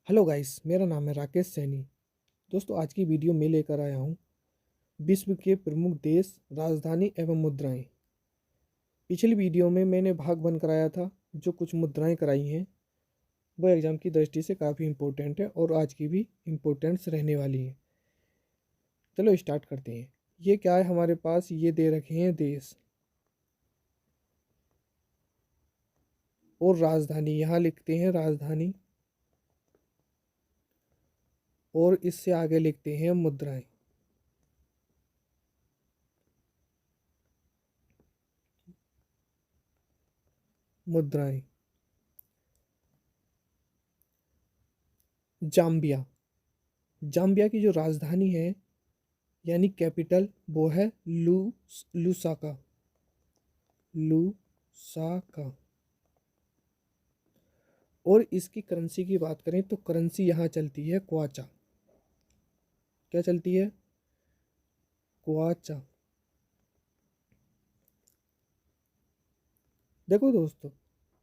Hello guys, मेरा नाम है राकेश सैनी। दोस्तों, आज की वीडियो में लेकर आया हूँ विश्व के प्रमुख देश, राजधानी एवं मुद्राएं। पिछली वीडियो में मैंने भाग वन कराया था। जो कुछ मुद्राएं कराई हैं वो एग्ज़ाम की दृष्टि से काफ़ी इम्पोर्टेंट है और आज की भी इम्पोर्टेंट्स रहने वाली हैं। चलो स्टार्ट करते हैं। ये क्या है हमारे पास, ये दे रखे हैं देश और राजधानी, यहाँ लिखते हैं राजधानी और इससे आगे लिखते हैं मुद्राएं। मुद्राएं। जाम्बिया। जाम्बिया की जो राजधानी है यानी कैपिटल वो है लुसाका। लुसाका। और इसकी करेंसी की बात करें तो करेंसी यहाँ चलती है क्वाचा। क्या चलती है? क्वाचा। देखो दोस्तों,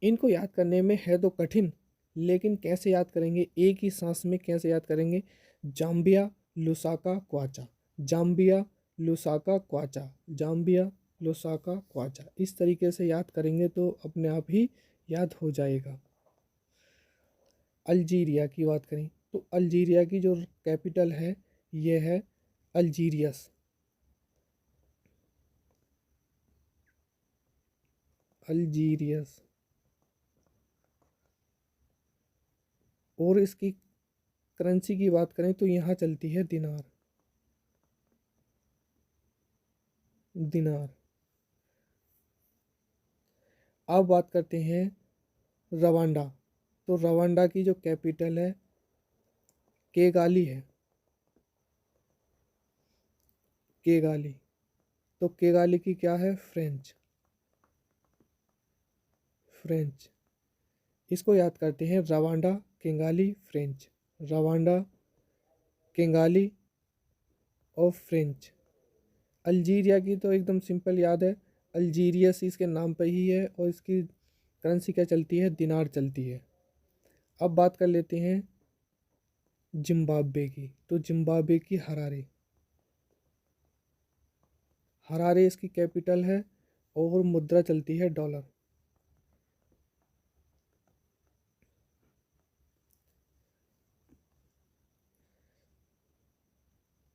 इनको याद करने में है तो कठिन, लेकिन कैसे याद करेंगे, एक ही सांस में कैसे याद करेंगे? Zambia, Lusaka, क्वाचा। Zambia, Lusaka, क्वाचा। Zambia, Lusaka, क्वाचा। इस तरीके से याद करेंगे तो अपने आप ही याद हो जाएगा। अल्जीरिया की बात करें तो अल्जीरिया की जो कैपिटल है ये है अल्जीरियस। अल्जीरियस। और इसकी करेंसी की बात करें तो यहाँ चलती है दिनार। दिनार। अब बात करते हैं रवांडा। तो रवांडा की जो कैपिटल है केगाली है। केगाली। तो केगाली की क्या है? फ्रेंच। फ्रेंच। इसको याद करते हैं रवांडा, केगाली, फ्रेंच। रवांडा, केगाली और फ्रेंच। अल्जीरिया की तो एकदम सिंपल याद है, अल्जीरियस इसके नाम पर ही है और इसकी करेंसी क्या चलती है? दिनार चलती है। अब बात कर लेते हैं जिम्बाब्वे की। तो जिम्बाब्वे की हरारे। हरारे इसकी कैपिटल है और मुद्रा चलती है dollar.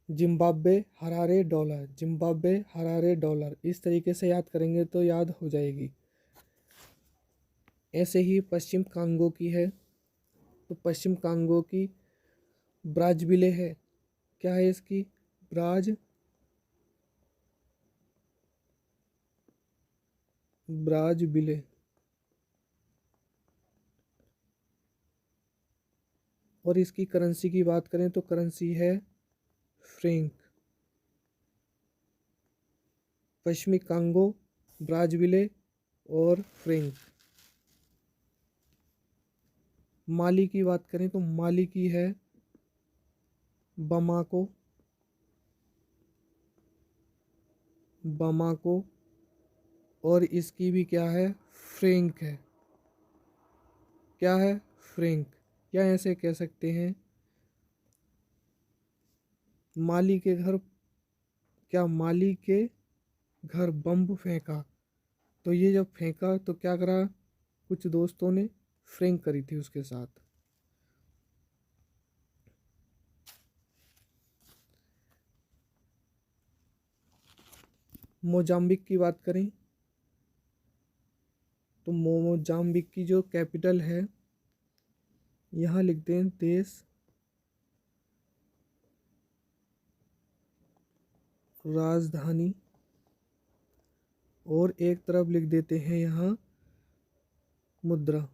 Zimbabwe, Harare, dollar. Zimbabwe, Harare, dollar. इस तरीके से याद करेंगे तो याद हो जाएगी। ऐसे ही पश्चिम कांगो की है। तो पश्चिम कांगो की ब्राज़विले है। क्या है इसकी? ब्राज़विले। और इसकी करेंसी की बात करें तो करेंसी है फ्रैंक। पश्चिमी कांगो, ब्राज़विले और फ्रैंक। माली की बात करें तो माली की है बमाको। बमाको। और इसकी भी क्या है? फ्रैंक है। क्या है? फ्रैंक। या ऐसे कह सकते हैं माली के घर, क्या माली के घर बम फेंका। तो ये जब फेंका तो क्या करा, कुछ दोस्तों ने फ्रैंक करी थी उसके साथ। मोजाम्बिक की बात करें तो मोजाम्बिक की जो कैपिटल है यहाँ लिख दें देश, राजधानी और एक तरफ लिख देते हैं यहाँ मुद्रा।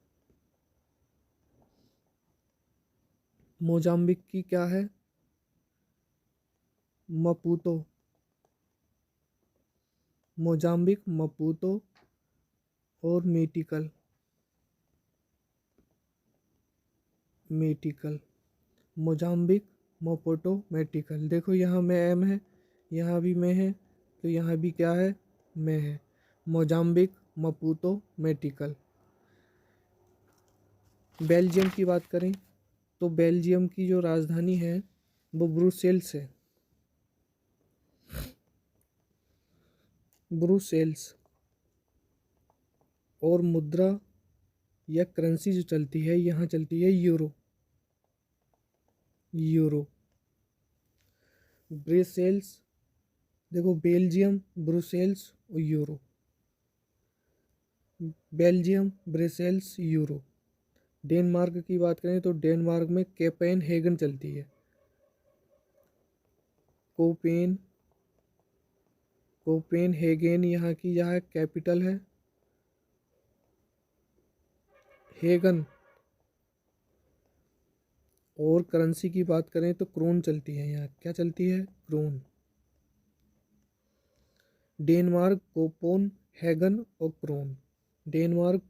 मोजाम्बिक की क्या है? मपूतो। मोजाम्बिक, मपूतो और मेटिकल। मेटिकल। मोजाम्बिक, मपूतो, मेटिकल। देखो यहाँ में एम है, यहाँ भी में है, तो यहाँ भी क्या है? में है। मोजाम्बिक, मपूतो, मेटिकल। बेल्जियम की बात करें तो बेल्जियम की जो राजधानी है वो ब्रुसेल्स है, ब्रुसेल्स। और मुद्रा या करेंसी जो चलती है यहाँ चलती है यूरो, यूरो। ब्रुसेल्स, देखो बेल्जियम, ब्रुसेल्स और euro, Belgium, Brussels, euro. Denmark की बात करें तो डेनमार्क में कोपेनहेगन चलती है, कोपेनहेगन यहाँ की यहाँ कैपिटल है, हेगन। और करेंसी की बात करें तो क्रोन चलती है यहाँ, क्या चलती है? क्रोन। डेनमार्क, कोपेनहेगन और क्रोन, डेनमार्क,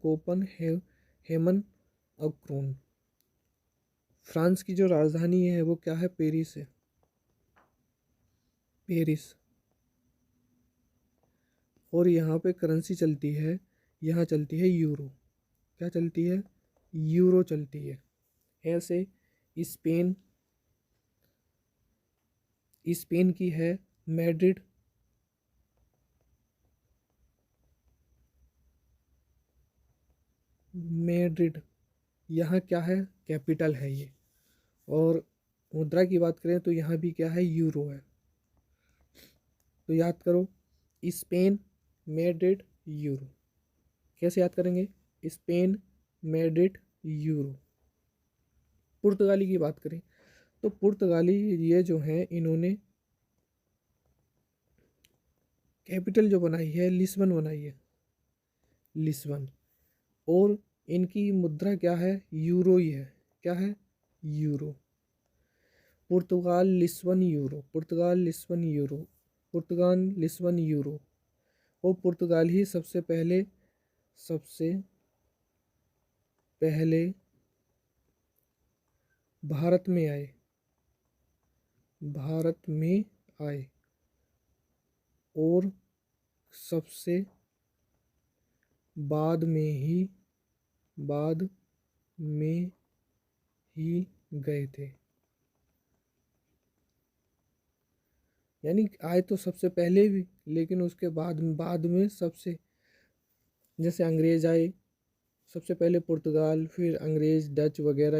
हेमन और क्रोन। फ्रांस की जो राजधानी है वो क्या है? पेरिस है, पेरिस। और यहाँ पे करेंसी चलती है, यहाँ चलती है यूरो, क्या चलती है? यूरो चलती है। ऐसे स्पेन, स्पेन की है मैड्रिड, मैड्रिड यहाँ क्या है? कैपिटल है ये। और मुद्रा की बात करें तो यहाँ भी क्या है? यूरो है। तो याद करो, स्पेन, मैड्रिड, यूरो। कैसे याद करेंगे? Spain, Madrid, euro. पुर्तगाली की बात करें तो पुर्तगाली ये जो है इन्होंने कैपिटल जो बनाई है लिस्बन बनाई है, लिस्बन। और इनकी मुद्रा क्या है? यूरो ही है, क्या है? यूरो। पुर्तगाल, लिस्बन, यूरो, पुर्तगाल, लिस्बन, यूरो, पुर्तगाल, लिस्बन, यूरो। और पुर्तगाल ही सबसे पहले भारत में आए, भारत में आए। और सबसे बाद में ही, बाद में ही गए थे। यानी आए तो सबसे पहले भी, लेकिन उसके बाद में सबसे, जैसे अंग्रेज आए सबसे पहले पुर्तगाल, फिर अंग्रेज, डच वगैरह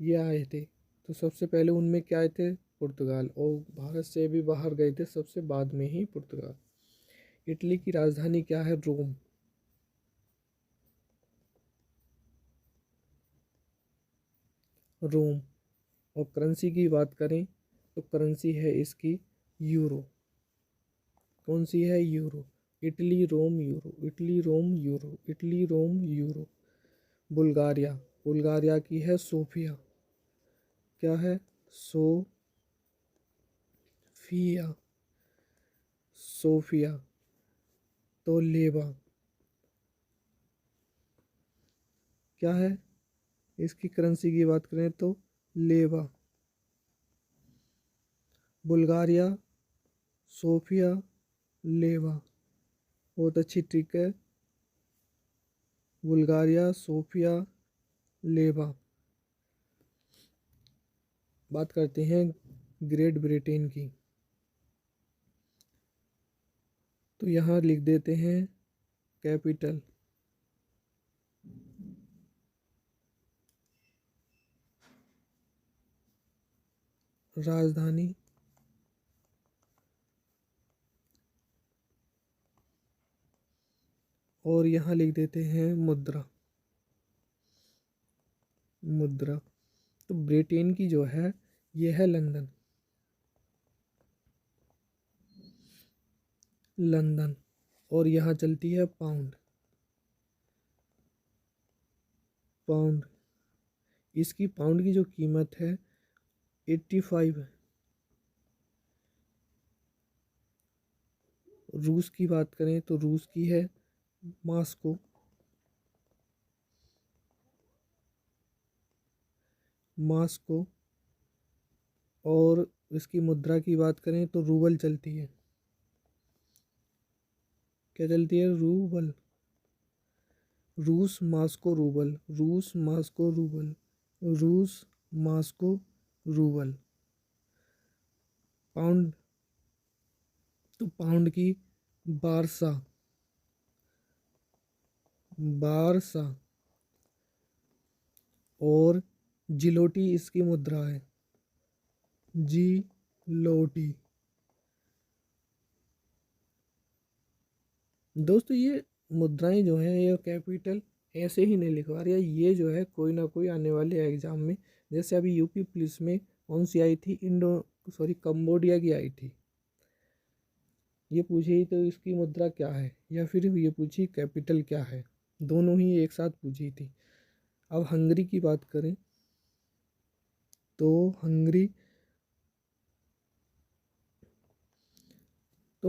ये आए थे। तो सबसे पहले उनमें क्या आए थे? पुर्तगाल। और भारत से भी बाहर गए थे सबसे बाद में ही पुर्तगाल। इटली की राजधानी क्या है? रोम, रोम। और करेंसी की बात करें तो करेंसी है इसकी यूरो। कौन सी है? Euro. Italy, Rome, euro, Italy, Rome, euro, Italy, Rome, euro. Bulgaria, Bulgaria की है सोफिया, क्या है? Sofia, Sofia. तो लेवा क्या है? इसकी करेंसी की बात करें तो लेवा। बुल्गारिया, सोफिया, लेवा। बहुत अच्छी ट्रिक है। बुल्गारिया, सोफिया, लेवा। बात करते हैं ग्रेट ब्रिटेन की। तो यहाँ लिख देते हैं कैपिटल, राजधानी, और यहाँ लिख देते हैं मुद्रा, मुद्रा। तो ब्रिटेन की जो है ये है लंदन, लंदन। और यहाँ चलती है पाउंड, पाउंड। इसकी पाउंड की जो कीमत है 85 है। रूस की बात करें तो रूस की है मॉस्को, मॉस्को। और इसकी मुद्रा की बात करें तो रूबल चलती है, क्या चलती है? रूबल। रूस, मॉस्को, रूबल, रूस, मॉस्को, रूबल, रूस, मॉस्को रूबल। पाउंड, तो पाउंड की बारसा, बारसा। और जिलोटी इसकी मुद्रा है, जिलोटी। दोस्तों ये मुद्राएं जो हैं ये कैपिटल ऐसे ही नहीं लिखवा रही है, ये जो है कोई ना कोई आने वाले एग्जाम में, जैसे अभी यूपी पुलिस में कौन सी आई थी, कंबोडिया की आई थी। ये पूछी तो इसकी मुद्रा क्या है, या फिर ये पूछी कैपिटल क्या है, दोनों ही एक साथ पूछी थी। अब हंगरी की बात करें तो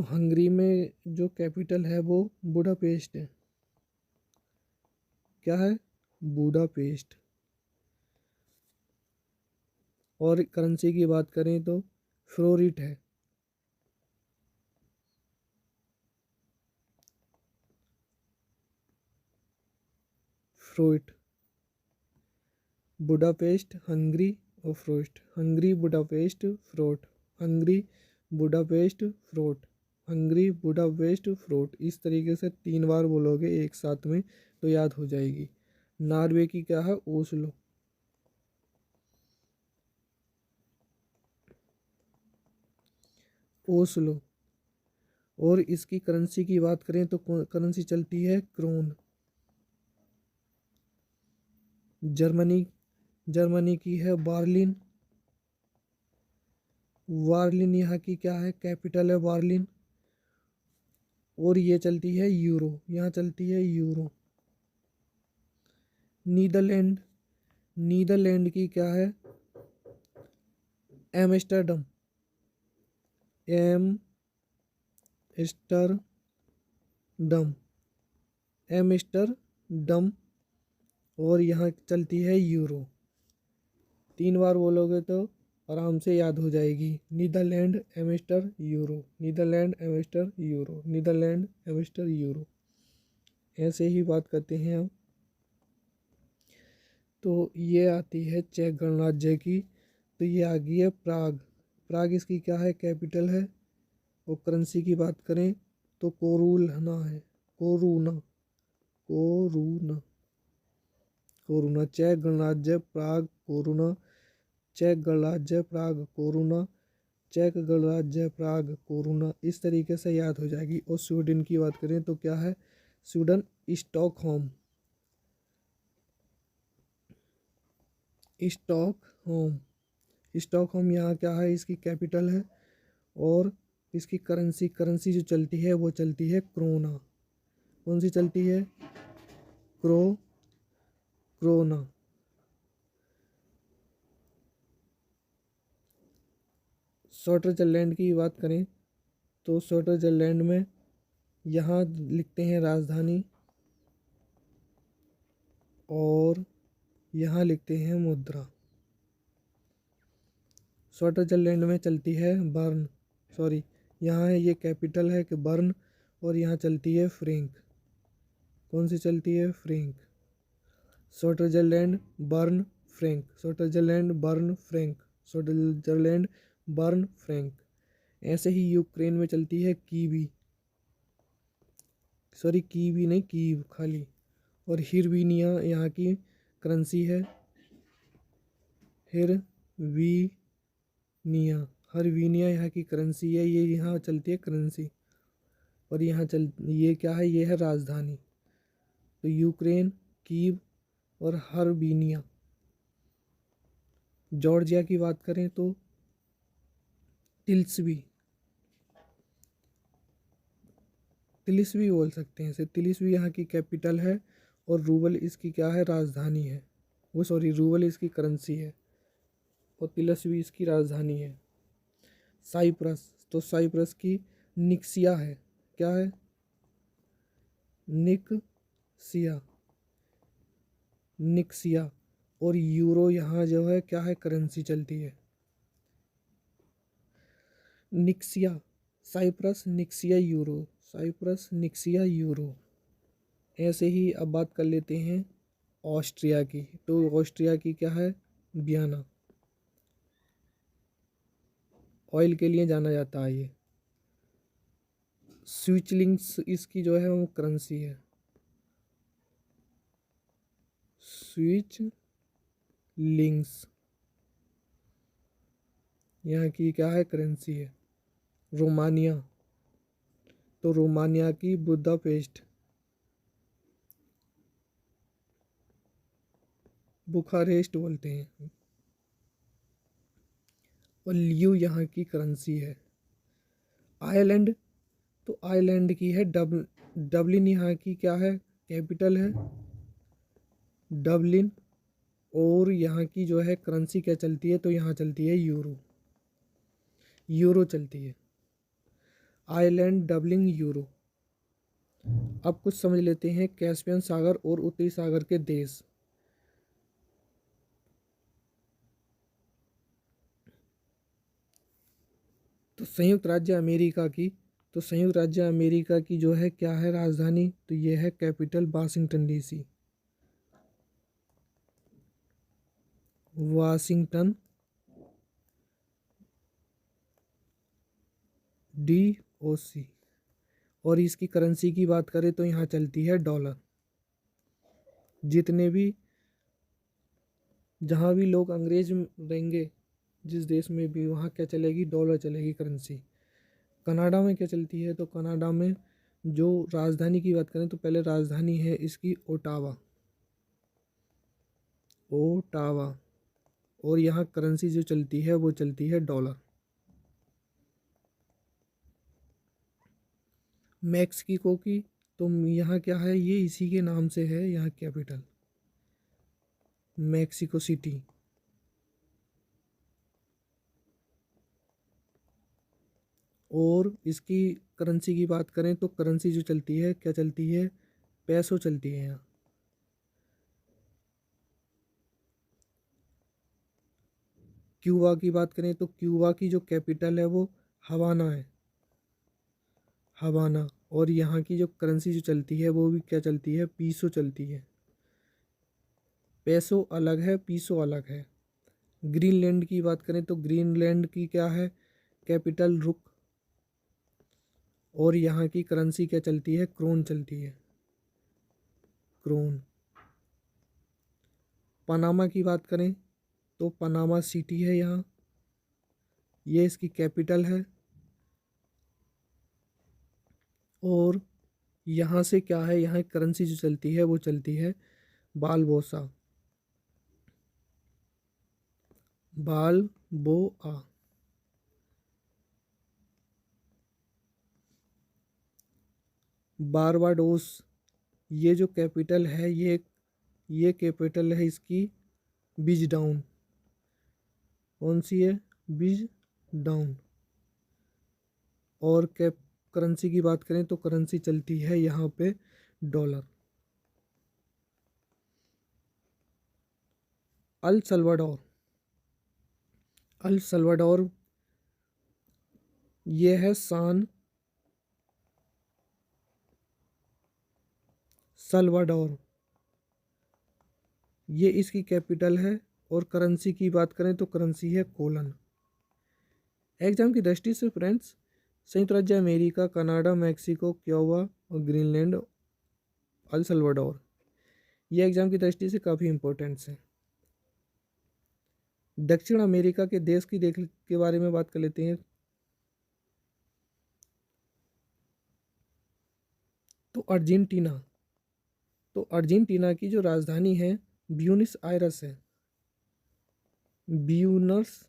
हंगरी में जो कैपिटल है वो बुडापेस्ट है। क्या है? बुडापेस्ट। और करेंसी की बात करें तो फ्लोरिट है। फ्रोइट, बुडापेस्ट, हंगरी और frost. Hungary, Budapest, फ्रोट। Hungary, Budapest, फ्रोट। Hungary, Budapest, फ्रोट। इस तरीके से 3 बार बोलोगे एक साथ में तो याद हो जाएगी। नॉर्वे की क्या है? ओस्लो। ओस्लो। और इसकी करेंसी की बात करें तो करेंसी चलती है क्रोन। जर्मनी की है बार्लिन। बार्लिन यहाँ की क्या है? कैपिटल है बार्लिन। और ये चलती है यूरो, यहाँ चलती है यूरो। नीदरलैंड, नीदरलैंड की क्या है? एम्स्टर्डम। Amsterdam, Amsterdam. और यहाँ चलती है यूरो। 3 बार बोलोगे तो आराम से याद हो जाएगी। नीदरलैंड, एम्स्टर, यूरो। नीदरलैंड, एम्स्टर, यूरो। नीदरलैंड, एम्स्टर, यूरो। ऐसे ही बात करते हैं हम। तो ये आती है चेक गणराज्य की। तो ये आ गई है प्राग। प्राग इसकी क्या है? कैपिटल है। और करेंसी की बात करें तो कोरूना है, कोरूना, कोरूना, कोरूना। चेक गणराज्य प्राग, कोरूना। चेक गणराज्य प्राग, कोरूना। चेक गणराज्य प्राग, कोरूना। इस तरीके से याद हो जाएगी। और स्वीडन की बात करें तो क्या है? Sweden, Stockholm. स्टॉकहोम, स्टॉकहोम यहाँ क्या है? इसकी कैपिटल है। और इसकी करेंसी जो चलती है वो चलती है क्रोना। कौन सी चलती है? क्रोना। स्विट्जरलैंड की बात करें तो स्विट्जरलैंड में यहाँ लिखते हैं राजधानी, और यहाँ लिखते हैं मुद्रा। स्विट्जरलैंड में चलती है बर्न, यहाँ है ये कैपिटल है कि बर्न। और यहाँ चलती है फ्रैंक। कौन सी चलती है? Frank. Switzerland, burn, Frank. Switzerland, burn, Frank. Switzerland, burn, Frank. ऐसे ही यूक्रेन में चलती है कीवी, कीवी नहीं, कीव खाली। और हिरवीनिया यहाँ की करेंसी है। हिरवीनिया, हरवीनिया यहाँ की करेंसी है। ये यहाँ चलती है करेंसी। और ये क्या है? ये है राजधानी। तो यूक्रेन, कीव और हरवीनिया। जॉर्जिया की बात करें तो तिल्स्वी, तिलिस्वी बोल सकते हैं इसे। तिलिस्वी यहाँ की कैपिटल है। और रूबल इसकी क्या है? राजधानी है। रूबल इसकी करेंसी है। और तिलिस्वी इसकी राजधानी है। साइप्रस, तो साइप्रस की निक्सिया है। क्या है? निक्सिया, निक्सिया। और यूरो यहाँ जो है क्या है? करेंसी चलती है। निक्सिया, साइप्रस, निक्सिया, यूरो। साइप्रस, निक्सिया, यूरो। ऐसे ही अब बात कर लेते हैं ऑस्ट्रिया की। तो ऑस्ट्रिया की क्या है? वियना। ऑयल के लिए जाना जाता है ये। स्विचलिंग्स इसकी जो है वो करेंसी है, स्विच लिंक्स यहाँ की क्या है, करेंसी है। रोमानिया, तो रोमानिया की बुदापेस्ट, बुखारेस्ट बोलते हैं। और लियो यहाँ की करेंसी है। आयरलैंड, तो आयरलैंड की है डबलिन यहाँ की क्या है, कैपिटल है डबलिन। और यहाँ की जो है करेंसी क्या चलती है, तो यहाँ चलती है यूरो, यूरो चलती है। Ireland, Dublin, euro. अब कुछ समझ लेते हैं कैस्पियन सागर और उत्तरी सागर के देश। तो संयुक्त राज्य अमेरिका की जो है क्या है राजधानी, तो ये है capital Washington DC, Washington DOC. और इसकी करेंसी की बात करें तो यहाँ चलती है डॉलर। जितने भी जहाँ भी लोग अंग्रेज रहेंगे, जिस देश में भी, वहाँ क्या चलेगी, डॉलर चलेगी करेंसी। कनाडा में क्या चलती है, तो कनाडा में जो राजधानी की बात करें तो पहले राजधानी है इसकी ओटावा, ओटावा। और यहाँ करेंसी जो चलती है वो चलती है डॉलर। मैक्सिको की, तो यहाँ क्या है, ये इसी के नाम से है यहाँ कैपिटल, मैक्सिको सिटी। और इसकी करेंसी की बात करें तो करेंसी जो चलती है क्या चलती है, पैसो चलती है यहाँ। क्यूबा की बात करें तो क्यूबा की जो कैपिटल है वो हवाना है, हवाना। और यहाँ की जो करेंसी जो चलती है वो भी क्या चलती है, पीसो चलती है। पैसो अलग है, पीसो अलग है। ग्रीनलैंड की बात करें तो ग्रीनलैंड की क्या है, कैपिटल रुक। और यहाँ की करेंसी क्या चलती है, क्रोन चलती है, क्रोन। पनामा की बात करें तो पनामा सिटी है यहाँ, ये इसकी कैपिटल है। और यहाँ से क्या है, यहाँ करेंसी जो चलती है वो चलती है बालबोसा, बालबोआ। बारबाडोस, ये जो कैपिटल है ये कैपिटल है इसकी बीज डाउन। कौन सी है, बीज डाउन। और कैप करेंसी की बात करें तो करेंसी चलती है यहाँ पे dollar. El Salvador, El Salvador ये है सान सल्वाडोर, ये इसकी कैपिटल है। और करेंसी की बात करें तो करेंसी है कोलन। एग्जाम की दृष्टि से फ्रेंड्स, संयुक्त राज्य अमेरिका, कनाडा, मैक्सिको, क्यूबा और ग्रीनलैंड, अल सल्वाडोर, ये एग्जाम की दृष्टि से काफ़ी इंपॉर्टेंट्स हैं। दक्षिण अमेरिका के देश की देख के बारे में बात कर लेते हैं। तो अर्जेंटीना, तो अर्जेंटीना की जो राजधानी है ब्यूनस आयरस है, ब्यूनस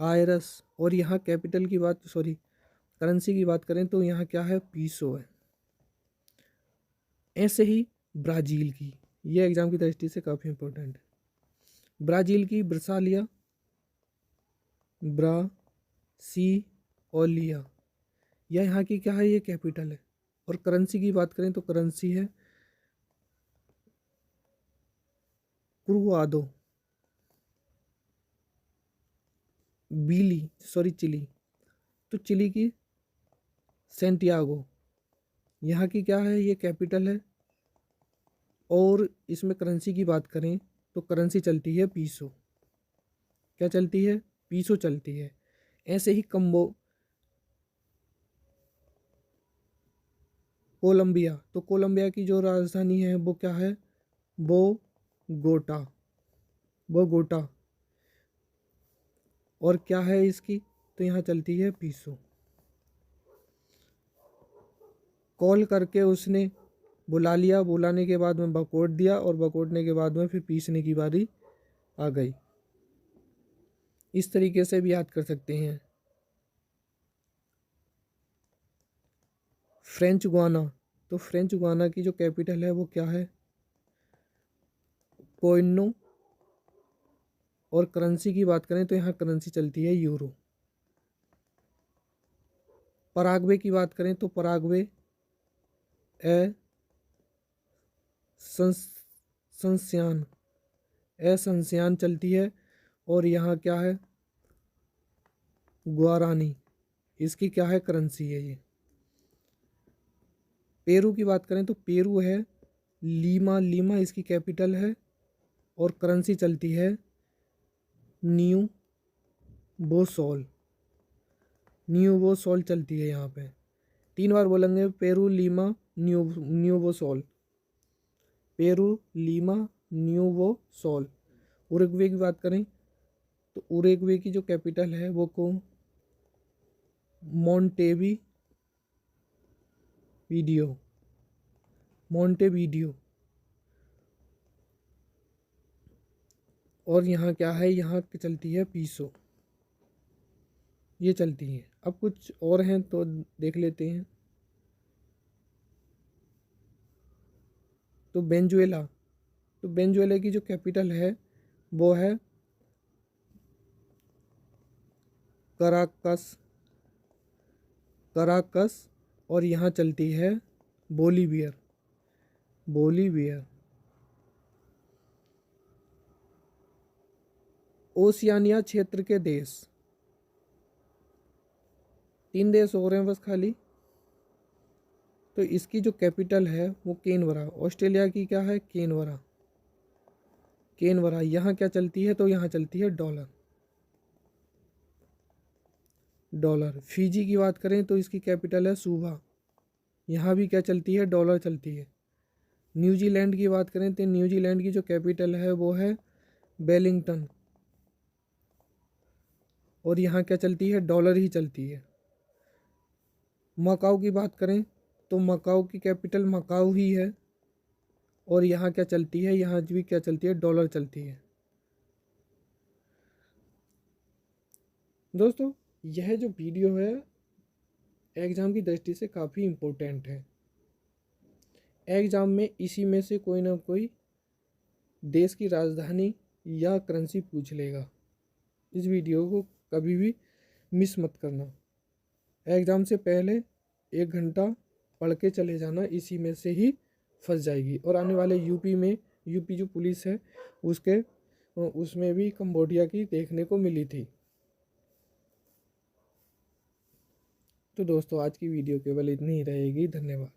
आयरस। और यहाँ कैपिटल की बात, सॉरी, करेंसी की बात करें तो यहाँ क्या है, पीसो है। ऐसे ही ब्राज़ील की, ये एग्जाम की दृष्टि से काफ़ी इंपॉर्टेंट है। ब्राज़ील की ब्रसालिया, ब्रासीलिया, यह यहाँ की क्या है, ये कैपिटल है। और करेंसी की बात करें तो करेंसी है क्रुआदो, चिली, तो चिली की सेंटियागो, यहाँ की क्या है, ये कैपिटल है। और इसमें करेंसी की बात करें तो करेंसी चलती है पीसो। क्या चलती है? पीसो चलती है। ऐसे ही कोलंबिया, तो कोलंबिया की जो राजधानी है वो क्या है? बोगोटा। बोगोटा। और क्या है इसकी? तो यहाँ चलती है पीसो। कॉल करके उसने बुला लिया, बुलाने के बाद में बकोट दिया और बकोटने के बाद में फिर पीसने की बारी आ गई। इस तरीके से भी याद कर सकते हैं। फ्रेंच गुआना, तो फ्रेंच गुआना की जो कैपिटल है वो क्या है? कोइनो। और करेंसी की बात करें तो यहाँ करेंसी चलती है यूरो। पराग्वे की बात करें तो पराग्वे ए संस्यान संस्यान चलती है। और यहाँ क्या है? गुआरानी। इसकी क्या है? करेंसी है ये। पेरू की बात करें तो पेरू है लीमा। लीमा इसकी कैपिटल है और करेंसी चलती है न्यू बोसोल। न्यू बोसोल चलती है यहाँ पे। 3 बार बोलेंगे, पेरू, लीमा, न्यू बोसोल। पेरू, लीमा, न्यू बोसोल। उरुग्वे की बात करें तो उरुग्वे की जो कैपिटल है वो मोंटेवीडियो। मोंटेवीडियो। और यहाँ क्या है? यहाँ चलती है पीसो। ये चलती हैं। अब कुछ और हैं तो देख लेते हैं। तो वेनेजुएला, तो वेनेजुएला की जो कैपिटल है वो है कराकस। कराकस। और यहाँ चलती है बोलीवियर। बोलीवियर। ओशियानिया क्षेत्र के देश, 3 देश हो रहे हैं बस खाली। तो इसकी जो कैपिटल है वो कैनबरा। ऑस्ट्रेलिया की क्या है? कैनबरा। कैनबरा। यहाँ क्या चलती है? तो यहाँ चलती है डॉलर। डॉलर। फिजी की बात करें तो इसकी कैपिटल है सुवा। यहाँ भी क्या चलती है? डॉलर चलती है। न्यूजीलैंड की बात करें तो न्यूजीलैंड की जो कैपिटल है वो है वेलिंगटन। और यहाँ क्या चलती है? डॉलर ही चलती है। मकाऊ की बात करें तो मकाऊ की कैपिटल मकाऊ ही है। और यहाँ क्या चलती है? यहाँ भी क्या चलती है? डॉलर चलती है। दोस्तों, यह जो वीडियो है एग्ज़ाम की दृष्टि से काफ़ी इम्पोर्टेंट है। एग्ज़ाम में इसी में से कोई ना कोई देश की राजधानी या करेंसी पूछ लेगा। इस वीडियो को कभी भी मिस मत करना। एग्ज़ाम से पहले 1 घंटा पढ़ के चले जाना, इसी में से ही फंस जाएगी। और आने वाले यूपी जो पुलिस है उसमें भी कंबोडिया की देखने को मिली थी। तो दोस्तों, आज की वीडियो केवल इतनी ही रहेगी। धन्यवाद।